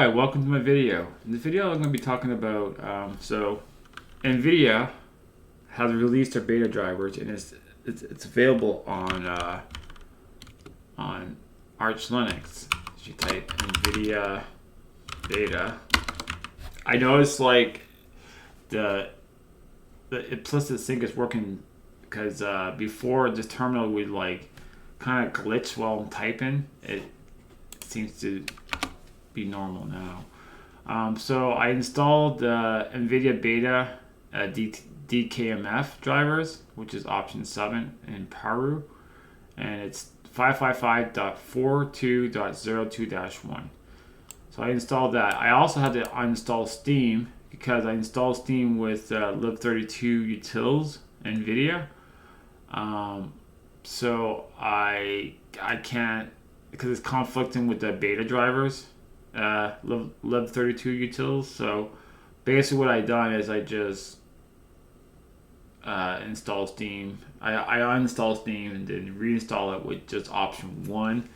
Alright, welcome to my video. In this video I'm going to be talking about, nVidia has released their beta drivers and it's available on Arch Linux. If you type nVidia beta, I noticed like the implicit sync is working because before this terminal would like kind of glitch while I'm typing. It seems to be normal now. So I installed the nVidia beta DKMF drivers, which is option 7 in Paru, and it's 555.42.02-1. So I installed that. I also had to uninstall Steam because I installed Steam with lib32 utils nVidia. So I can't, because it's conflicting with the beta drivers, lib32 utils. So basically what I done is I just install Steam. I uninstall Steam and then reinstall it with just option 1.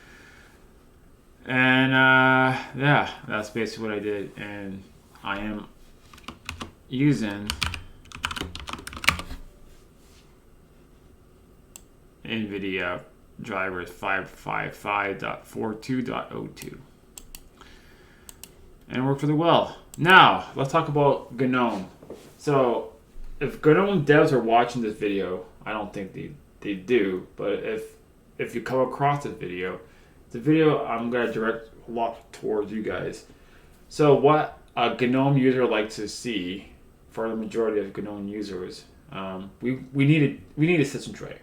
And yeah, that's basically what I did. And I am using nVidia drivers 555.42.02. And it worked really well. Now, let's talk about Gnome. So, if Gnome devs are watching this video, I don't think they do, but if you come across this video, I'm going to direct a lot towards you guys. So, what a Gnome user likes to see, for the majority of Gnome users, we need a system tray.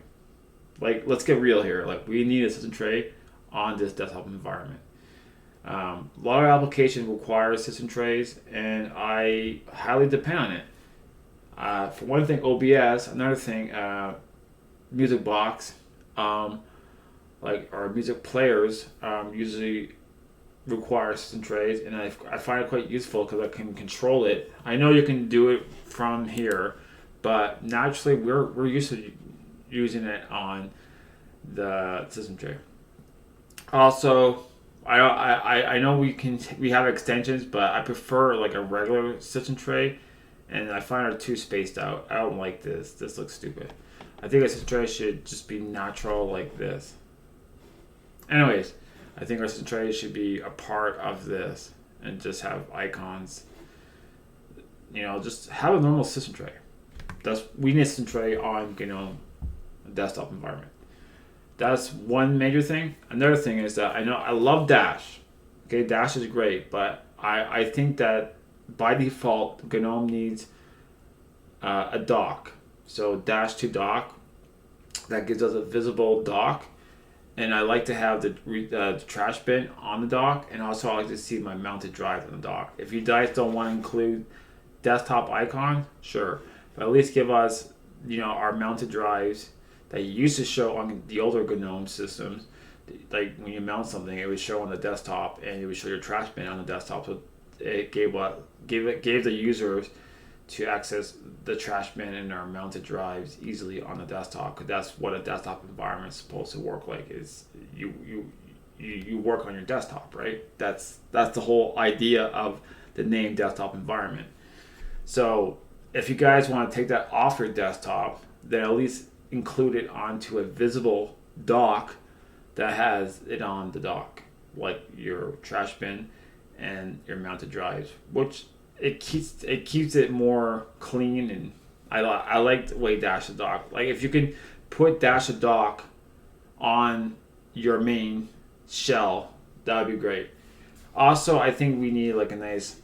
Like, let's get real here. Like, we need a system tray on this desktop environment. A lot of applications require system trays, and I highly depend on it. For one thing, OBS. Another thing, music box, like our music players, usually require system trays, and I find it quite useful because I can control it. I know you can do it from here, but naturally we're used to using it on the system tray. Also, I know we have extensions, but I prefer like a regular system tray, and I find it too spaced out. I don't like this. This looks stupid. I think a system tray should just be natural like this. Anyways, I think our system tray should be a part of this and just have icons. You know, just have a normal system tray. We need a system tray on a desktop environment. That's one major thing. Another thing is that I love Dash. Okay, Dash is great, but I think that by default Gnome needs a dock. So Dash to dock, that gives us a visible dock, and I like to have the trash bin on the dock, and also I like to see my mounted drive on the dock. If you guys don't want to include desktop icon, sure, but at least give us our mounted drives that you used to show on the older Gnome systems. Like when you mount something, it would show on the desktop, and it would show your trash bin on the desktop. So it gave the users to access the trash bin and our mounted drives easily on the desktop, because that's what a desktop environment is supposed to work like. Is you work on your desktop, right? That's the whole idea of the name desktop environment. So if you guys want to take that off your desktop, then at least include it onto a visible dock that has it on the dock, like your trash bin and your mounted drives, which it keeps it more clean. And I like the way Dash to dock. Like if you can put Dash to dock on your main shell, that would be great. Also, I think we need like a nice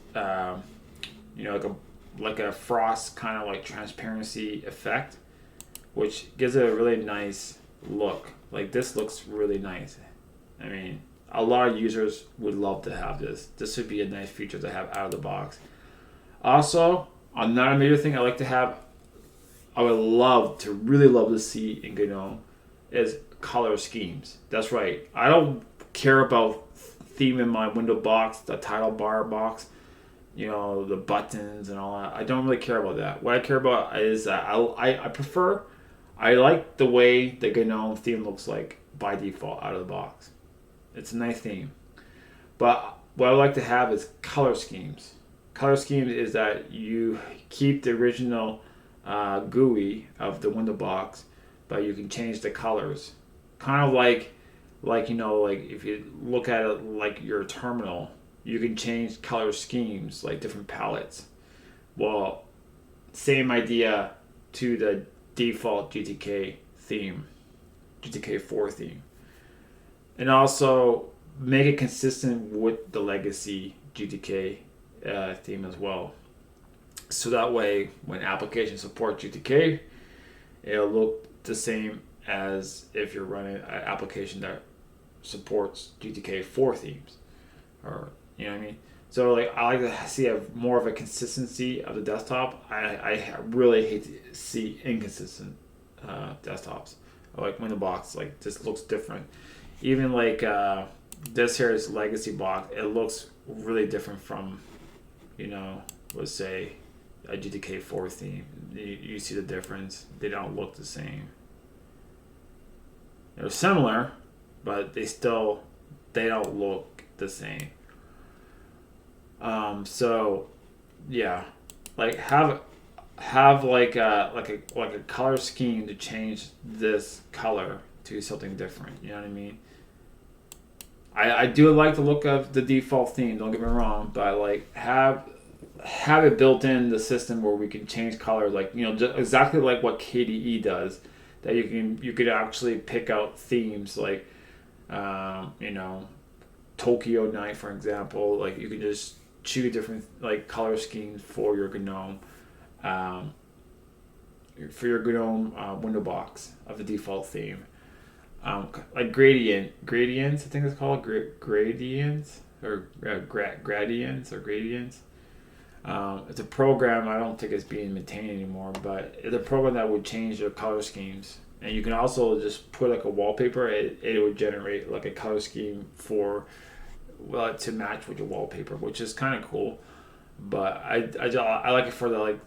like a frost kind of like transparency effect, which gives it a really nice look. Like this looks really nice. I mean, a lot of users would love to have this. This would be a nice feature to have out of the box. Also, another major thing I would really love to see in Gnome is color schemes. That's right. I don't care about theming my window box, the title bar box, the buttons and all that. I don't really care about that. What I care about is that I like the way the Gnome theme looks like by default out of the box. It's a nice theme. But what I like to have is color schemes. Color schemes is that you keep the original GUI of the window box, but you can change the colors. Kind of like like if you look at it like your terminal, you can change color schemes like different palettes. Well, same idea to the default GTK theme, GTK4 theme, and also make it consistent with the legacy GTK theme as well. So that way, when applications support GTK, it'll look the same as if you're running an application that supports GTK4 themes, or you know what I mean. So like I like to see more of a consistency of the desktop. I really hate to see inconsistent desktops. Like when the box like just looks different. Even like this here is legacy box. It looks really different from, let's say a GTK4 theme. You see the difference. They don't look the same. They're similar, but they don't look the same. So yeah, like have like a color scheme to change this color to something different. You know what I mean? I do like the look of the default theme. Don't get me wrong, but like have it built in the system where we can change colors, like just exactly like what KDE does. That you could actually pick out themes like Tokyo Night, for example. Like you can just choose different like color schemes for your GNOME window box of the default theme. Like gradients, I think it's called gradients or gradients. It's a program. I don't think it's being maintained anymore, but it's a program that would change your color schemes. And you can also just put like a wallpaper. It would generate like a color scheme for to match with your wallpaper, which is kind of cool. But I like it for the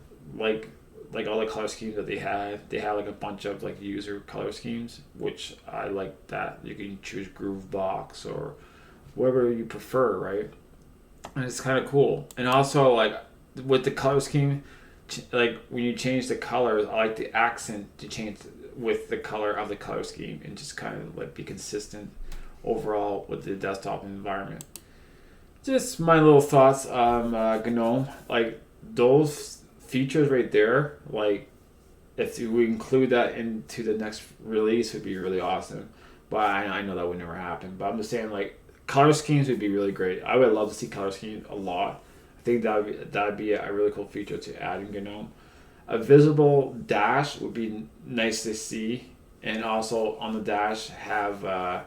like all the color schemes that they have. They have like a bunch of like user color schemes, which I like that. You can choose Groovebox or whatever you prefer, right? And it's kind of cool. And also like with the color scheme, like when you change the colors, I like the accent to change with the color of the color scheme and just kind of like be consistent overall with the desktop environment. Just my little thoughts on GNOME. Like those features right there, like if we include that into the next release would be really awesome. But I know that would never happen. But I'm just saying like color schemes would be really great. I would love to see color schemes a lot. I think that'd be a really cool feature to add in GNOME. A visible dash would be nice to see, and also on the dash have like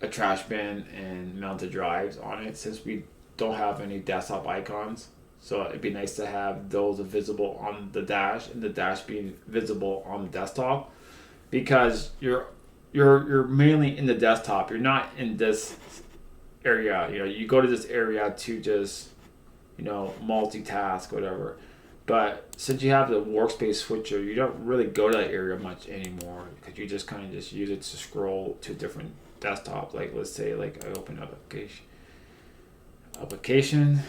a trash bin and mounted drives on it, since we don't have any desktop icons. So it'd be nice to have those visible on the dash, and the dash being visible on the desktop, because you're mainly in the desktop. You're not in this area. You go to this area to just multitask, whatever. But since you have the workspace switcher, you don't really go to that area much anymore, because you just kind of just use it to scroll to different desktop. Like let's say like I open up application.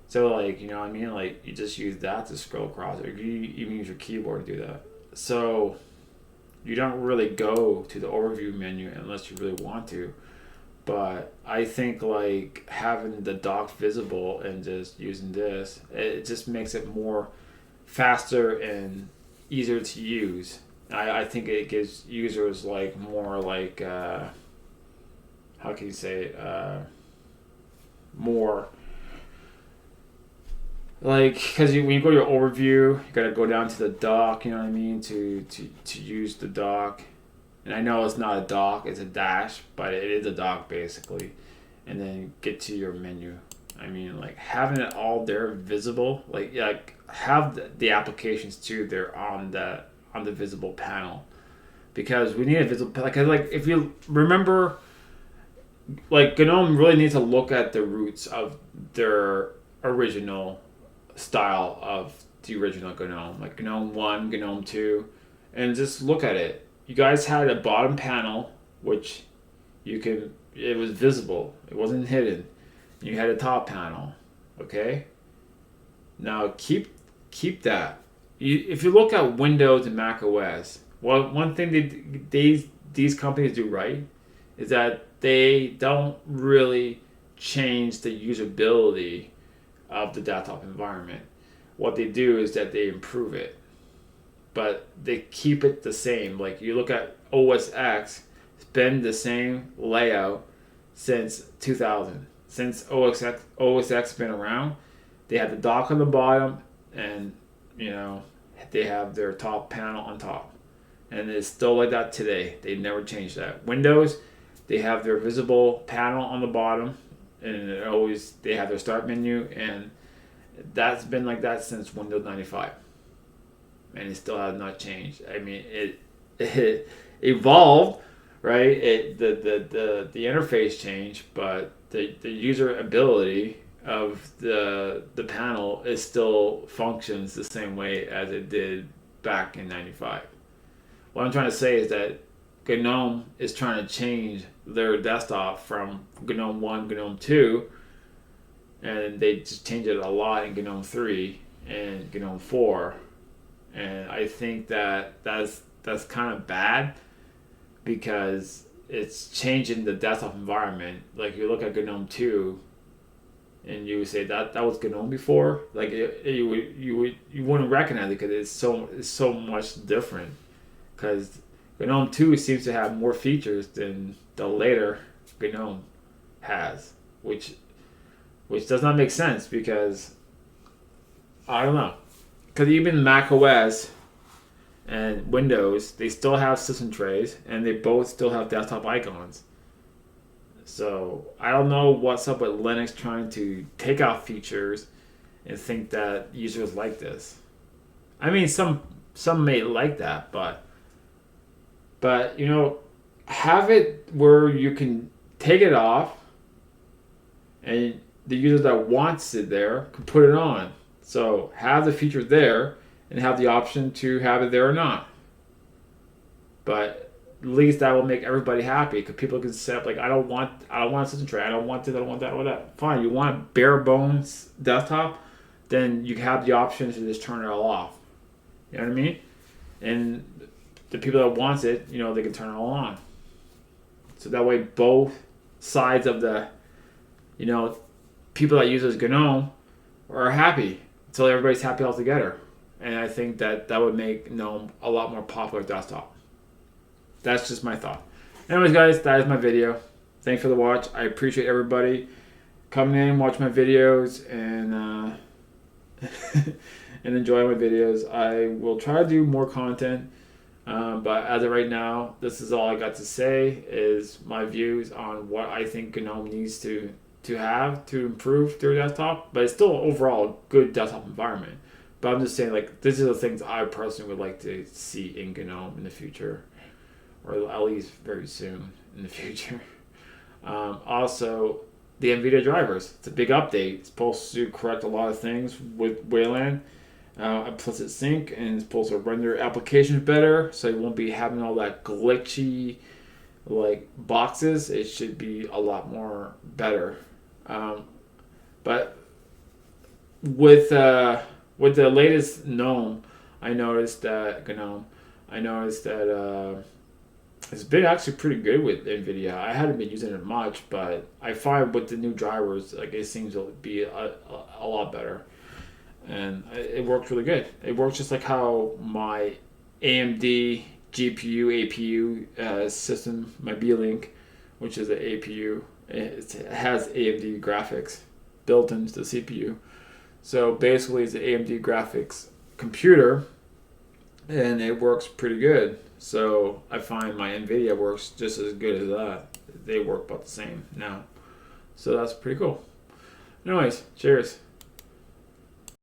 So like what I mean, like you just use that to scroll across, or you even use your keyboard to do that. So you don't really go to the overview menu unless you really want to. But I think like having the dock visible and just using this, it just makes it more faster and easier to use. I think it gives users like more like how can you say it? More like, because when you go to your overview, you gotta go down to the dock. You know what I mean, to use the dock. And I know it's not a dock, it's a dash, but it is a dock basically. And then get to your menu. I mean, like having it all there visible, like have the applications too there on the visible panel, because we need a visible like if you remember, like GNOME really needs to look at the roots of their original style of the original GNOME, like GNOME 1, GNOME 2, and just look at it. You guys had a bottom panel, which it was visible. It wasn't hidden. You had a top panel. Okay. Now keep that. If you look at Windows and Mac OS, well, one thing these companies do right is that they don't really change the usability of the desktop environment. What they do is that they improve it, but they keep it the same. Like you look at OS X, it's been the same layout since 2000. Since OS X been around, they have the dock on the bottom, and they have their top panel on top, and it's still like that today. They never changed that. Windows, they have their visible panel on the bottom, and they have their start menu, and that's been like that since Windows 95, and it still has not changed. I mean, it evolved, right? The interface changed, but the user ability of the panel is still functions the same way as it did back in 95. What I'm trying to say is that Gnome is trying to change their desktop from Gnome 1, Gnome 2, and they just changed it a lot in Gnome 3 and Gnome 4. And I think that's kind of bad because it's changing the desktop environment. Like you look at Gnome 2 and you would say that was Gnome before, like you wouldn't recognize it because it's so much different. Because Gnome 2 seems to have more features than the later Gnome has, which does not make sense because I don't know. Because even Mac OS and Windows, they still have system trays and they both still have desktop icons. So I don't know what's up with Linux trying to take out features and think that users like this. I mean, some may like that, but have it where you can take it off, and the user that wants it there can put it on. So have the feature there and have the option to have it there or not. But at least that will make everybody happy because people can set up like I don't want a system tray, I don't want this, I don't want that, I don't want that. Fine, you want a bare bones desktop, then you have the option to just turn it all off. You know what I mean? And the people that wants it, they can turn it all on. So that way both sides of the people that use this GNOME are happy until everybody's happy all together. And I think that would make GNOME a lot more popular desktop. That's just my thought. Anyways, guys, that is my video. Thanks for the watch. I appreciate everybody coming in, watch my videos, and and enjoy my videos. I will try to do more content, but as of right now, this is all I got to say is my views on what I think GNOME needs to have to improve their desktop. But it's still overall a good desktop environment. But I'm just saying, like, these are the things I personally would like to see in GNOME in the future, or at least very soon in the future. Also, the nVidia drivers. It's a big update. It's supposed to correct a lot of things with Wayland, implicit sync, and it's supposed to render applications better, so you won't be having all that glitchy like boxes. It should be a lot more better. But with the latest GNOME, I noticed that it's been actually pretty good with nVidia. I hadn't been using it much, but I find with the new drivers, like it seems to be a lot better, and it works really good. It works just like how my AMD GPU APU system, my B-Link, which is an APU, it has AMD graphics built into the CPU. So basically, it's an AMD graphics computer, and it works pretty good. So I find my nVidia works just as good as that. They work about the same now. So that's pretty cool. Anyways, cheers.